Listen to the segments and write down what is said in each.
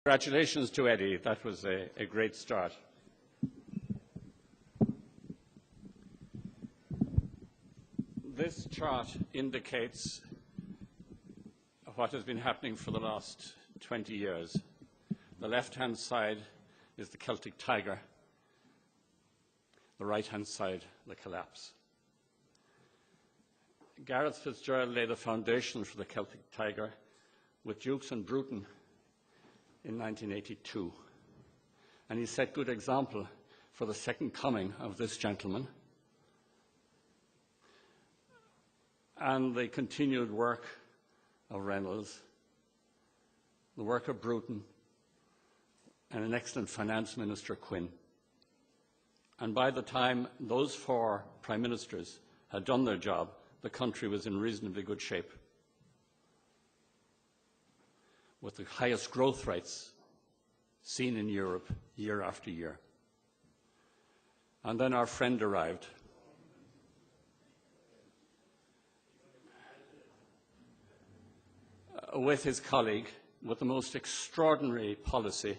Congratulations to Eddie. That was a great start. This chart indicates what has been happening for the last 20 years. The left-hand side is the Celtic Tiger. The right-hand side, the collapse. Gareth Fitzgerald laid the foundation for the Celtic Tiger with Dukes and Bruton in 1982. And he set good example for the second coming of this gentleman and the continued work of Reynolds, the work of Bruton, and an excellent finance minister, Quinn. And by the time those four prime ministers had done their job, the country was in reasonably good shape, with the highest growth rates seen in Europe year after year. And then our friend arrived. With his colleague, with the most extraordinary policy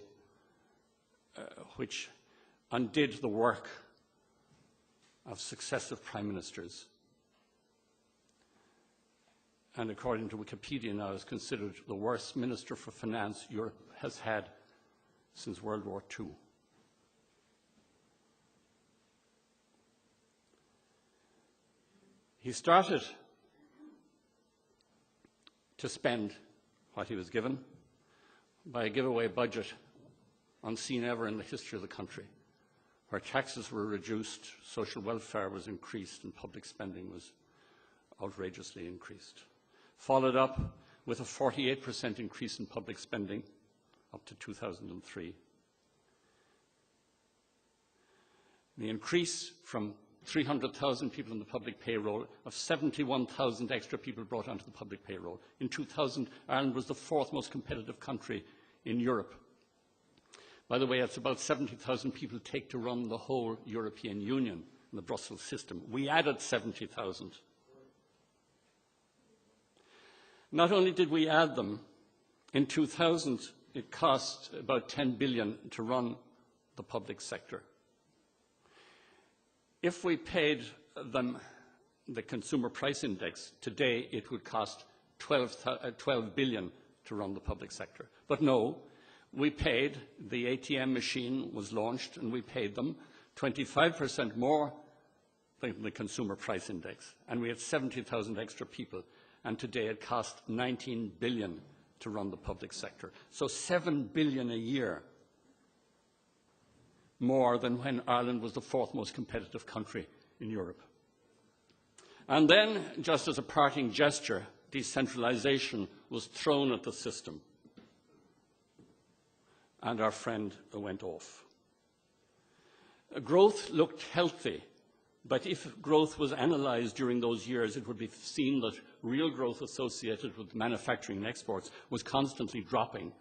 which undid the work of successive prime ministers. And according to Wikipedia now, is considered the worst minister for finance Europe has had since World War II. He started to spend what he was given by a giveaway budget unseen ever in the history of the country, where taxes were reduced, social welfare was increased, and public spending was outrageously increased. Followed up with a 48% increase in public spending up to 2003. The increase from 300,000 people on the public payroll of 71,000 extra people brought onto the public payroll. In 2000, Ireland was the fourth most competitive country in Europe. By the way, it's about 70,000 people take to run the whole European Union and the Brussels system. We added 70,000. Not only did we add them, in 2000 it cost about 10 billion to run the public sector. If we paid them the consumer price index, today it would cost 12 billion to run the public sector. But no, we paid, the ATM machine was launched, and we paid them 25% more than the consumer price index. And we had 70,000 extra people. And today it costs 19 billion to run the public sector. So 7 billion a year more than when Ireland was the fourth most competitive country in Europe. And then, just as a parting gesture, decentralization was thrown at the system. And our friend went off. Growth looked healthy, but if growth was analysed during those years, it would be seen that real growth associated with manufacturing and exports was constantly dropping.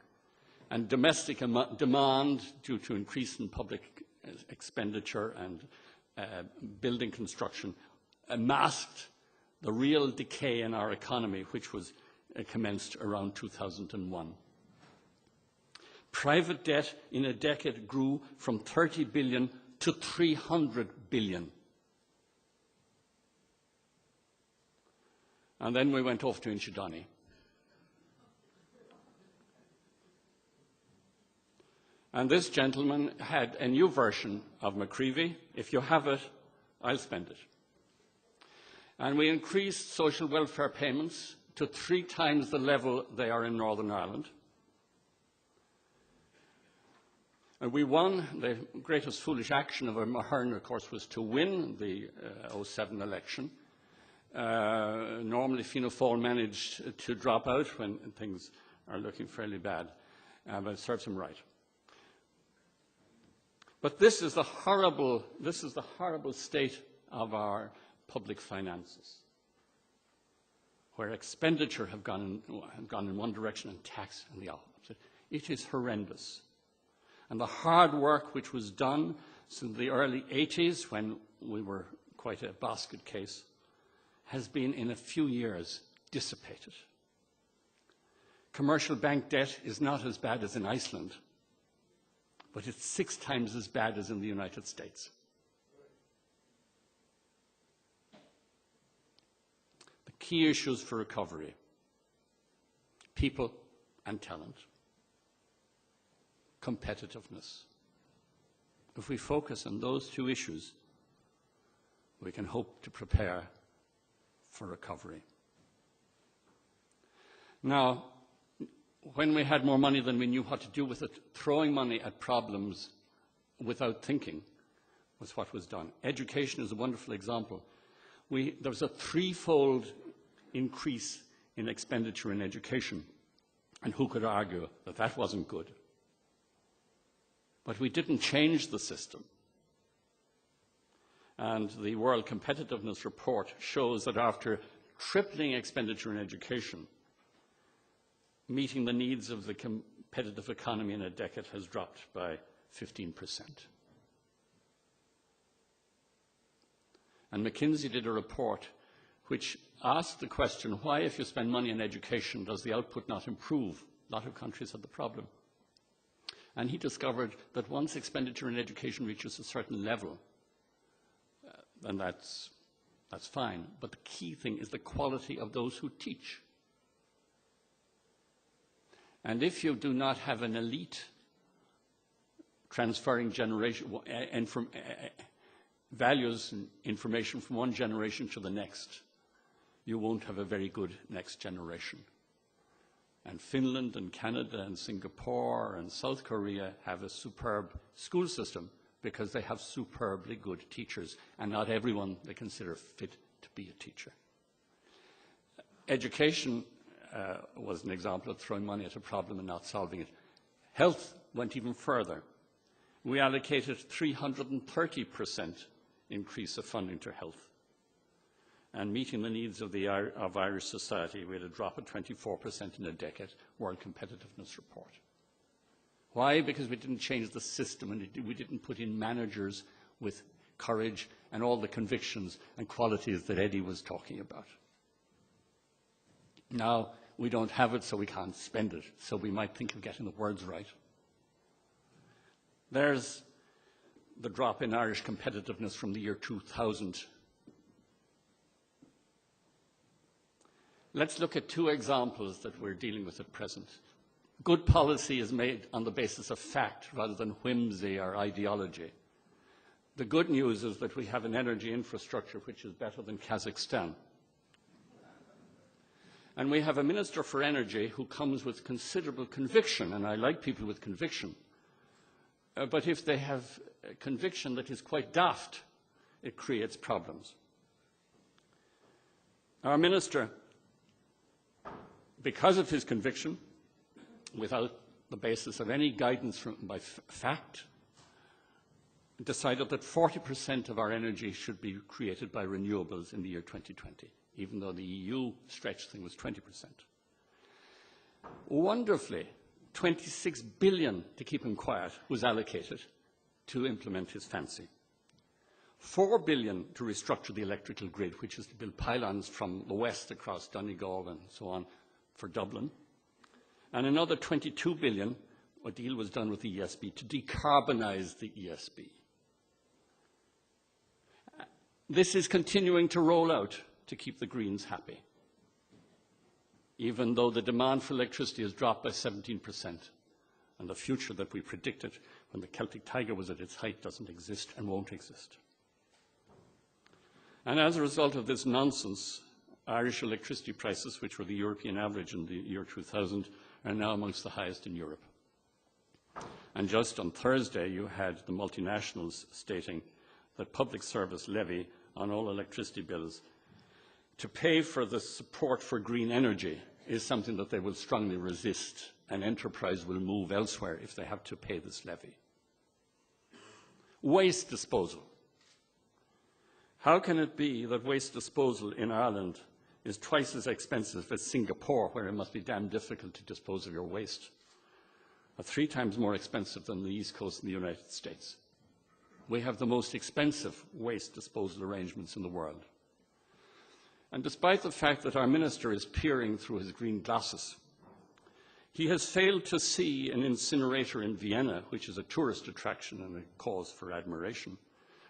And domestic demand, due to increase in public expenditure and building construction, masked the real decay in our economy, which was commenced around 2001. Private debt in a decade grew from 30 billion to 300 billion. And then we went off to Inchydoney. And this gentleman had a new version of McCreevy. If you have it, I'll spend it. And we increased social welfare payments to 3 times the level they are in Northern Ireland. And we won. The greatest foolish action of Mahern, of course, was to win the 07 election. Normally, Fianna Fáil managed to drop out when things are looking fairly bad, but it serves him right. But this is the horrible state of our public finances, where expenditure have gone in one direction and tax in the opposite. It is horrendous. And the hard work which was done since the early 80s, when we were quite a basket case, has been in a few years dissipated. Commercial bank debt is not as bad as in Iceland, but it's 6 times as bad as in the United States. The key issues for recovery: people and talent, competitiveness. If we focus on those 2 issues, we can hope to prepare for recovery. Now, when we had more money than we knew what to do with it, throwing money at problems without thinking was what was done. Education is a wonderful example. There was a 3-fold increase in expenditure in education, and who could argue that that wasn't good? But we didn't change the system. And the World Competitiveness Report shows that after tripling expenditure in education, meeting the needs of the competitive economy in a decade has dropped by 15%. And McKinsey did a report which asked the question, why, if you spend money on education, does the output not improve? A lot of countries had the problem. And he discovered that once expenditure in education reaches a certain level, then that's fine. But the key thing is the quality of those who teach. And if you do not have an elite transferring values and information from one generation to the next, you won't have a very good next generation. And Finland and Canada and Singapore and South Korea have a superb school system because they have superbly good teachers, and not everyone they consider fit to be a teacher. Education was an example of throwing money at a problem and not solving it. Health went even further. We allocated 330% increase of funding to health. And meeting the needs of Irish society, we had a drop of 24% in a decade, World Competitiveness Report. Why? Because we didn't change the system, and we didn't put in managers with courage and all the convictions and qualities that Eddie was talking about. Now, we don't have it, so we can't spend it, so we might think of getting the words right. There's the drop in Irish competitiveness from the year 2000. Let's look at 2 examples that we're dealing with at present. Good policy is made on the basis of fact rather than whimsy or ideology. The good news is that we have an energy infrastructure which is better than Kazakhstan. And we have a Minister for Energy who comes with considerable conviction, and I like people with conviction. But if they have a conviction that is quite daft, it creates problems. Our Minister, because of his conviction, without the basis of any guidance by fact, decided that 40% of our energy should be created by renewables in the year 2020, even though the EU stretch thing was 20%. Wonderfully, 26 billion, to keep him quiet, was allocated to implement his fancy. 4 billion to restructure the electrical grid, which is to build pylons from the west across Donegal and so on for Dublin. And another 22 billion, a deal was done with the ESB to decarbonize the ESB. This is continuing to roll out to keep the Greens happy, even though the demand for electricity has dropped by 17%, and the future that we predicted when the Celtic Tiger was at its height doesn't exist and won't exist. And as a result of this nonsense, Irish electricity prices, which were the European average in the year 2000, are now amongst the highest in Europe. And just on Thursday, you had the multinationals stating that public service levy on all electricity bills to pay for the support for green energy is something that they will strongly resist, and enterprise will move elsewhere if they have to pay this levy. Waste disposal. How can it be that waste disposal in Ireland is twice as expensive as Singapore, where it must be damn difficult to dispose of your waste, or 3 times more expensive than the East Coast in the United States? We have the most expensive waste disposal arrangements in the world. And despite the fact that our minister is peering through his green glasses, He has failed to see an incinerator in Vienna, which is a tourist attraction and a cause for admiration,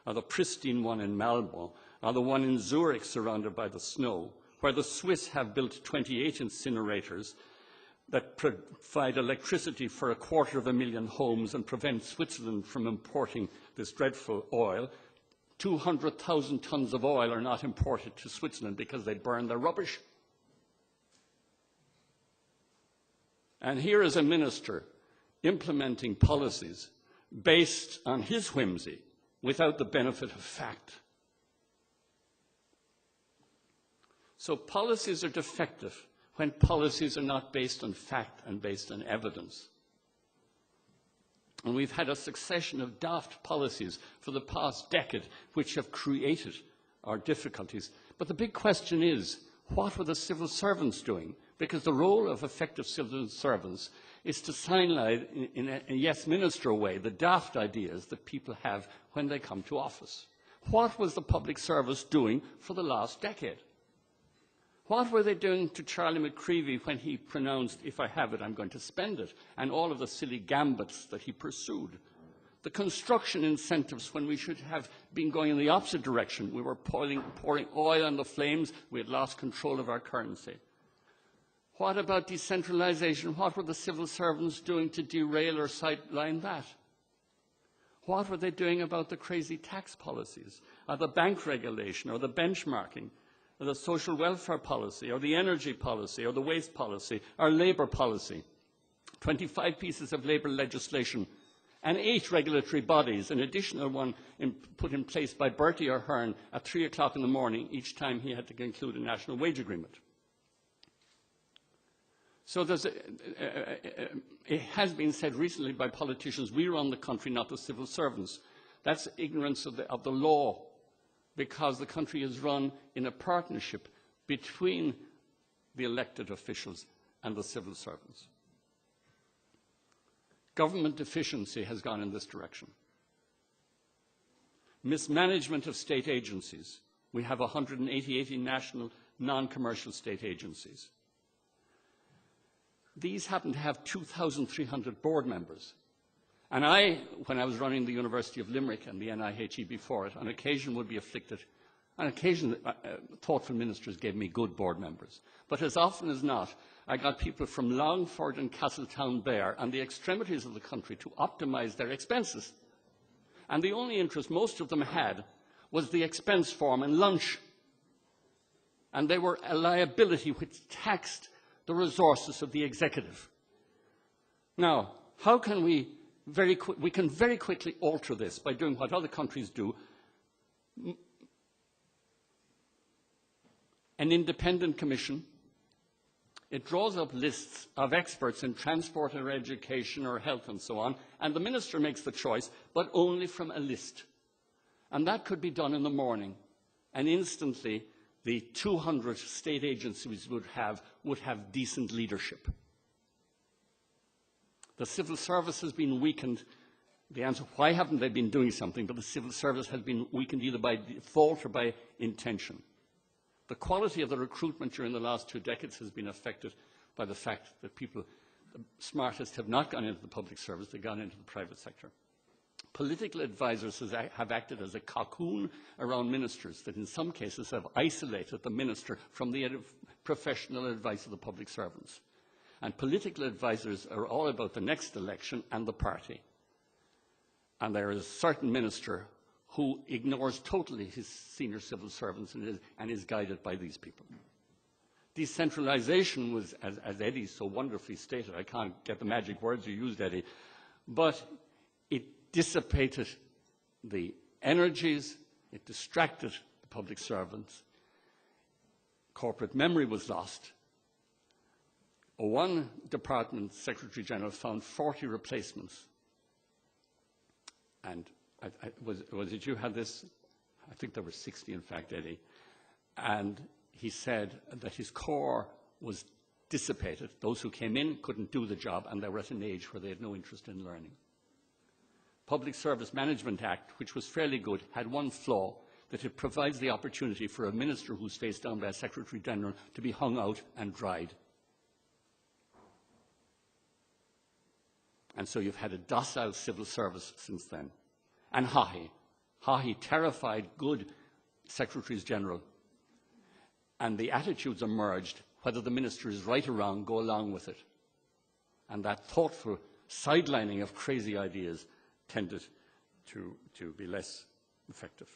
or the pristine one in Malmö, or the one in Zurich surrounded by the snow, where the Swiss have built 28 incinerators that provide electricity for 250,000 homes and prevent Switzerland from importing this dreadful oil. 200,000 tons of oil are not imported to Switzerland because they burn their rubbish. And here is a minister implementing policies based on his whimsy without the benefit of fact. So policies are defective when policies are not based on fact and based on evidence. And we've had a succession of daft policies for the past decade which have created our difficulties. But the big question is, what were the civil servants doing? Because the role of effective civil servants is to signalise in a yes minister way the daft ideas that people have when they come to office. What was the public service doing for the last decade? What were they doing to Charlie McCreevy when he pronounced, if I have it, I'm going to spend it, and all of the silly gambits that he pursued? The construction incentives when we should have been going in the opposite direction. We were pouring oil on the flames. We had lost control of our currency. What about decentralisation? What were the civil servants doing to derail or sideline that? What were they doing about the crazy tax policies, or the bank regulation, or the benchmarking, or the social welfare policy, or the energy policy, or the waste policy, or labour policy? 25 pieces of labour legislation and 8 regulatory bodies, an additional one put in place by Bertie Ahern at 3 o'clock in the morning each time he had to conclude a national wage agreement. So it has been said recently by politicians, we run the country, not the civil servants. That's ignorance of the law, because the country is run in a partnership between the elected officials and the civil servants. Government efficiency has gone in this direction. Mismanagement of state agencies. We have 188 national non-commercial state agencies. These happen to have 2,300 board members. And when I was running the University of Limerick and the NIHE before it, on occasion would be afflicted. On occasion, thoughtful ministers gave me good board members. But as often as not, I got people from Longford and Castletownbere and the extremities of the country to optimise their expenses. And the only interest most of them had was the expense form and lunch. And they were a liability which taxed the resources of the executive. Now, how can we can very quickly alter this by doing what other countries do. An independent commission. It draws up lists of experts in transport or education or health and so on, and the minister makes the choice, but only from a list. And that could be done in the morning, and instantly the 200 state agencies would have decent leadership. The civil service has been weakened. The answer, why haven't they been doing something? But the civil service has been weakened either by default or by intention. The quality of the recruitment during the last 2 decades has been affected by the fact that people, the smartest, have not gone into the public service, they've gone into the private sector. Political advisors have acted as a cocoon around ministers that in some cases have isolated the minister from the professional advice of the public servants. And political advisors are all about the next election and the party. And there is a certain minister who ignores totally his senior civil servants and is guided by these people. Decentralisation was, as Eddie so wonderfully stated, I can't get the magic words you used, Eddie, but it dissipated the energies, it distracted the public servants, corporate memory was lost. One department secretary general found 40 replacements. And was it you had this? I think there were 60, in fact, Eddie. And he said that his core was dissipated. Those who came in couldn't do the job, and they were at an age where they had no interest in learning. Public Service Management Act, which was fairly good, had one flaw, that it provides the opportunity for a minister who's faced down by a secretary general to be hung out and dried. And so you've had a docile civil service since then. And Haughey, terrified good Secretaries General. And the attitudes emerged, whether the minister is right or wrong, go along with it. And that thoughtful sidelining of crazy ideas tended to be less effective.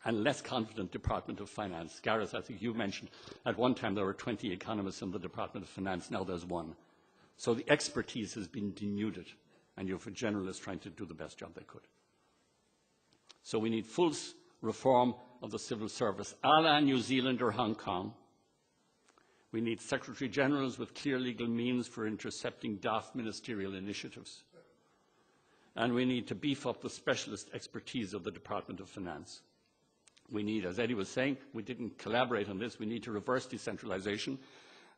And less confident Department of Finance. Gareth, I think you mentioned at one time there were 20 economists in the Department of Finance, now there's one. So the expertise has been denuded, and you have a generalist trying to do the best job they could. So we need full reform of the civil service, a la New Zealand or Hong Kong. We need Secretary Generals with clear legal means for intercepting daft ministerial initiatives. And we need to beef up the specialist expertise of the Department of Finance. We need, as Eddie was saying, we didn't collaborate on this, we need to reverse decentralisation.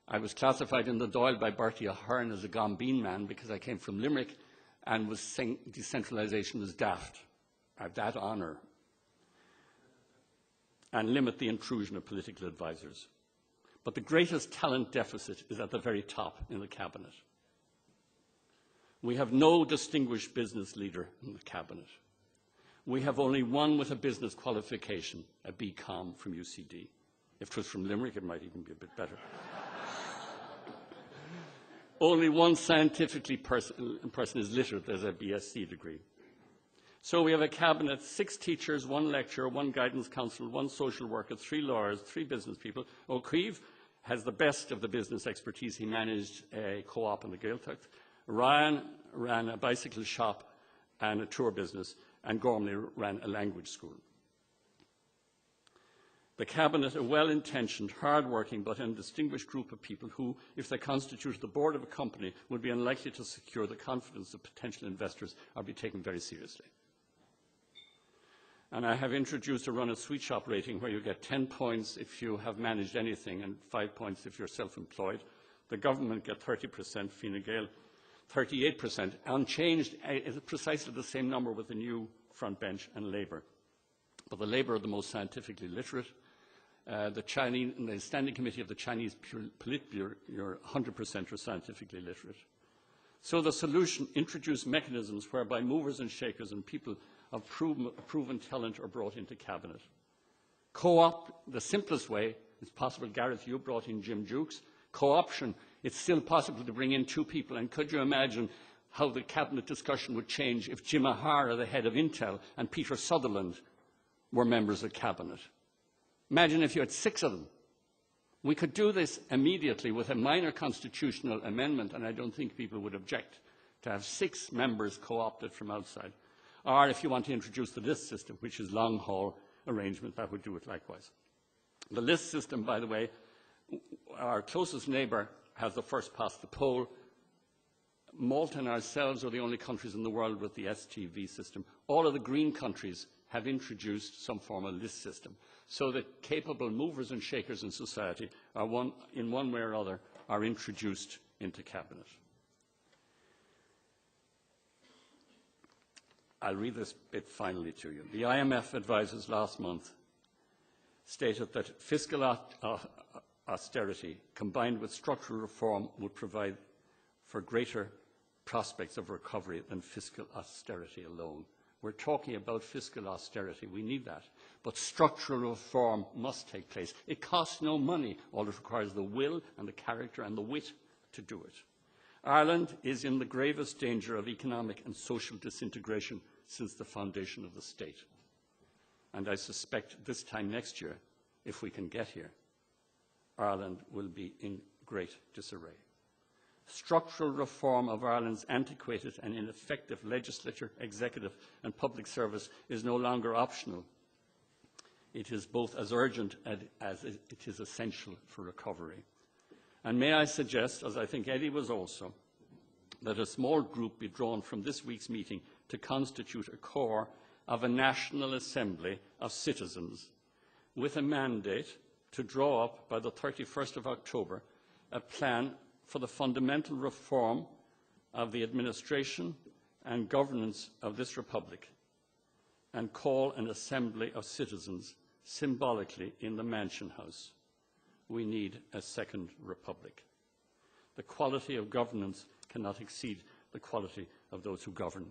I was classified in the Dáil by Bertie Ahern as a Gombeen man because I came from Limerick and was saying decentralisation was daft. I have that honour. And limit the intrusion of political advisors. But the greatest talent deficit is at the very top in the Cabinet. We have no distinguished business leader in the Cabinet. We have only one with a business qualification, a BCom from UCD. If it was from Limerick, it might even be a bit better. Only one scientifically person is literate, there's a BSc degree. So we have a cabinet, 6 teachers, 1 lecturer, 1 guidance counsellor, 1 social worker, 3 lawyers, 3 business people. O'Keefe has the best of the business expertise. He managed a co-op in the Gaeltacht. Ryan ran a bicycle shop and a tour business, and Gormley ran a language school. The cabinet, a well-intentioned, hard-working but undistinguished group of people who, if they constituted the board of a company, would be unlikely to secure the confidence of potential investors or be taken very seriously. And I have introduced a run-a-sweet shop rating where you get 10 points if you have managed anything and 5 points if you're self-employed. The government get 30%, Fine Gael 38%, unchanged, precisely the same number with the new front bench and Labour. But the Labour are the most scientifically literate. The Standing Committee of the Chinese Politburo, 100% are scientifically literate. So the solution, introduce mechanisms whereby movers and shakers and people of proven talent are brought into cabinet. Co-op, the simplest way, it's possible, Gareth, you brought in Jim Jukes. Co-option, it's still possible to bring in 2 people. And could you imagine how the cabinet discussion would change if Jim O'Hara, the head of Intel, and Peter Sutherland were members of cabinet? Imagine if you had 6 of them. We could do this immediately with a minor constitutional amendment, and I don't think people would object to have 6 members co-opted from outside. Or if you want to introduce the list system, which is long-haul arrangement, that would do it likewise. The list system, by the way, our closest neighbour has the first past the poll. Malta and ourselves are the only countries in the world with the STV system. All of the green countries have introduced some form of list system, so that capable movers and shakers in society are in one way or other are introduced into cabinet. I'll read this bit finally to you. The IMF advisors last month stated that fiscal austerity combined with structural reform would provide for greater prospects of recovery than fiscal austerity alone. We're talking about fiscal austerity. We need that. But structural reform must take place. It costs no money. All it requires the will and the character and the wit to do it. Ireland is in the gravest danger of economic and social disintegration since the foundation of the state. And I suspect this time next year, if we can get here, Ireland will be in great disarray. Structural reform of Ireland's antiquated and ineffective legislature, executive and public service is no longer optional. It is both as urgent as it is essential for recovery. And may I suggest, as I think Eddie was also, that a small group be drawn from this week's meeting to constitute a core of a National Assembly of Citizens with a mandate to draw up by the 31st of October a plan for the fundamental reform of the administration and governance of this republic and call an assembly of citizens symbolically in the Mansion House. We need a second republic. The quality of governance cannot exceed the quality of those who govern.